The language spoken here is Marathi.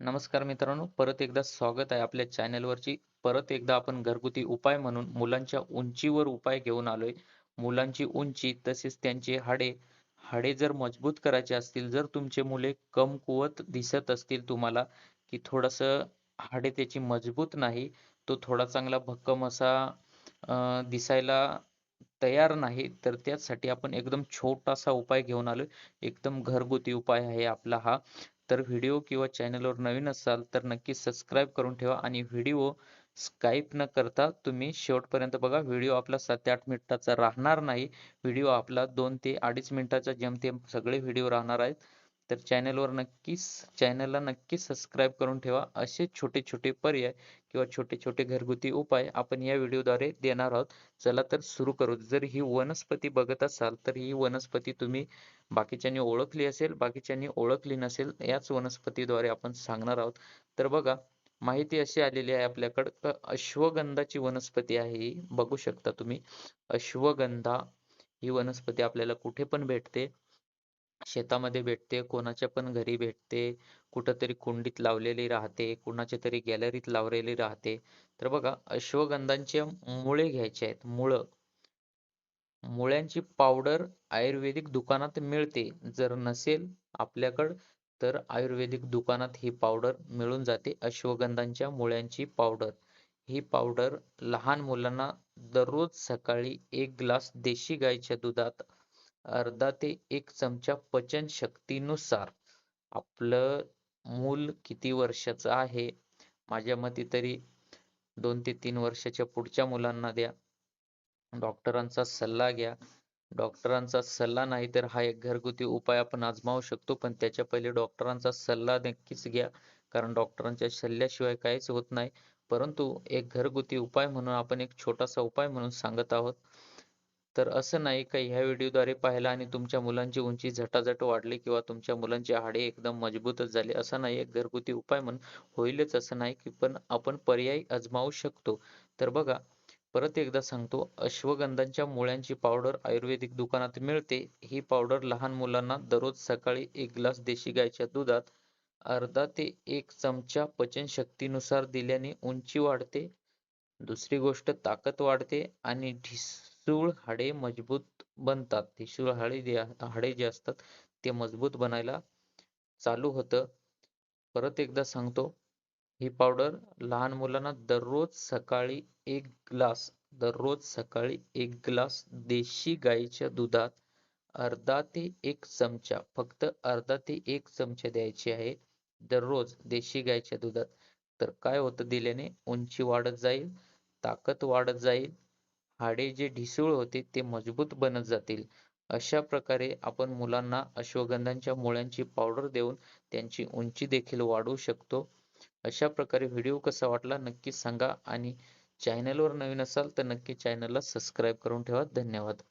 नमस्कार मित्रांनो, परत एकदा स्वागत आहे आपल्या चॅनलवरची. परत एकदा आपण घरगुती उपाय म्हणून मुलांच्या उंचीवर उपाय घेऊन आलोय. मुलांची उंची तसेच त्यांची हाडे, हाडे जर मजबूत करायचे असतील, जर तुमचे मुले कमकुवत दिसत असतील तुम्हाला, की थोडंसं हाडे त्याची मजबूत नाही, तो थोडा चांगला भक्कम असा दिसायला तयार नाही, तर त्यासाठी आपण एकदम छोटासा उपाय घेऊन आलोय. एकदम घरगुती उपाय आहे आपला हा. तर व्हिडिओ किंवा चॅनलवर नवीन असाल तर नक्की सबस्क्राईब करून ठेवा आणि व्हिडिओ स्काईप न करता तुम्ही शेवटपर्यंत बघा. व्हिडिओ आपला 7 ते 8 मिनिटाचा राहणार नाही. व्हिडिओ आपला 2 ते 2.5 मिनिटाचा जेमतेम सगळे व्हिडिओ राहणार आहेत. तर चॅनलला नक्कीच सबस्क्राईब करून ठेवा. असे छोटे-छोटे पर्याय किंवा छोटे-छोटे घरगुती उपाय आपण या व्हिडिओद्वारे देणार आहोत. चला तर सुरू करू. जर ही वनस्पती बघत असाल, तर ही वनस्पती तुम्ही बाकीच्यांनी ओळखली असेल, बाकीच्यांनी ओळखली नसेल. याच वनस्पतीद्वारे आपण सांगणार आहोत. तर बघा, माहिती अशी आलेली आहे आपल्याकडं, अश्वगंधाची वनस्पती आहे ही. बघू शकता तुम्ही. अश्वगंधा ही वनस्पती आपल्याला कुठे पण भेटते. शेतामध्ये भेटते, कोणाच्या पण घरी भेटते, कुठंतरी कुंडीत लावलेली राहते, कुणाच्या तरी गॅलरीत लावलेली राहते. तर बघा, अश्वगंधांचे मुळे घ्यायचे आहेत. मुळ्यांची पावडर आयुर्वेदिक दुकानात मिळते. जर नसेल आपल्याकडं, तर आयुर्वेदिक दुकानात ही पावडर मिळून जाते. अश्वगंधांच्या मुळ्यांची पावडर. ही पावडर लहान मुलांना दररोज सकाळी 1 ग्लास देशी गाईच्या दुधात अर्धा ते 1 चमचा पचनशक्तीनुसार. आपलं मूल किती वर्षाचं आहे? माझ्या मते तरी 2 ते 3 वर्षाच्या पुढच्या मुलांना द्या. डॉक्टरांचा सल्ला घ्या. डॉक्टरांचा सल्ला नाही तर हा एक घरगुती उपाय आपण आजमावू शकतो. पण त्याच्या पहिले डॉक्टरांचा सल्ला नक्कीच घ्या. कारण डॉक्टरांच्या सल्ल्याशिवाय काहीच होत नाही. परंतु एक घरगुती उपाय म्हणून आपण एक छोटासा उपाय म्हणून सांगत आहोत. तर असं नाही का ह्या व्हिडिओद्वारे पाहिलं आणि तुमच्या मुलांची उंची झटाझट वाढली किंवा तुमच्या मुलांची हाडे एकदम मजबूतच झाली, असं नाही. एक घरगुती उपाय म्हणून होईलच असं नाही, की पण आपण पर्यायी आजमावू शकतो. तर बघा, परत एकदा सांगतो, अश्वगंधाच्या मुळ्यांची पावडर आयुर्वेदिक दुकानात मिळते. ही पावडर लहान मुलांना दररोज सकाळी 1 ग्लास देशी गाईच्या दुधात अर्धा ते 1 चमचा पचनशक्तीनुसार दिल्याने उंची वाढते. दुसरी गोष्ट, ताकद वाढते आणि ठिसूळ हाडे मजबूत बनतात. ठिसूळ हाडे जे असतात ते मजबूत बनायला चालू होतं. परत एकदा सांगतो, ही पावडर लहान मुलांना ग्लास दररोज सकाळी 1 ग्लास देशी गाईच्या दुधात अर्धा ते 1 चमचा, फक्त अर्धा ते 1 चमचा द्यायची आहे दररोज देशी गाईच्या दुधात. तर काय होतं दिल्याने? उंची वाढत जाईल, ताकद वाढत जाईल, हाडे जे ढिसूळ होते ते मजबूत बनत जातील. अशा प्रकारे आपण मुलांना अश्वगंधाच्या मुळ्यांची पावडर देऊन त्यांची उंची देखील वाढवू शकतो. अशा प्रकारे व्हिडिओ कसा वाटला नक्की सांगा आणि चॅनलवर नवीन असाल तर नक्की चॅनलला सबस्क्राईब करून ठेवा. धन्यवाद.